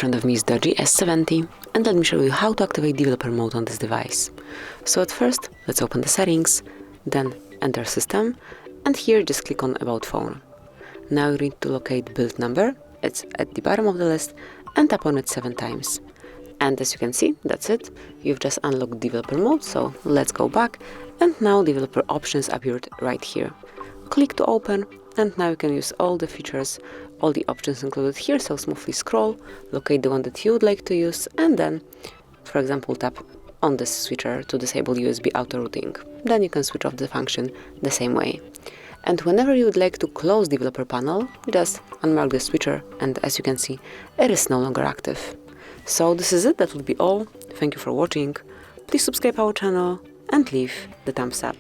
front of me is Doogee S70, and let me show you how to activate developer mode on this device. So at first, let's open the settings, then enter system, and here just click on about phone. Now you need to locate build number, it's at the bottom of the list, and tap on it 7 times. And as you can see, that's it. You've just unlocked developer mode, so let's go back, and now developer options appeared right here. Click to open, and now you can use all the features, all the options included here, so smoothly scroll, locate the one that you would like to use, and then, for example, tap on this switcher to disable USB auto routing. Then you can switch off the function the same way. And whenever you would like to close developer panel, just unmark the switcher, and as you can see, it is no longer active. So this is it, that would be all. Thank you for watching. Please subscribe our channel and leave the thumbs up.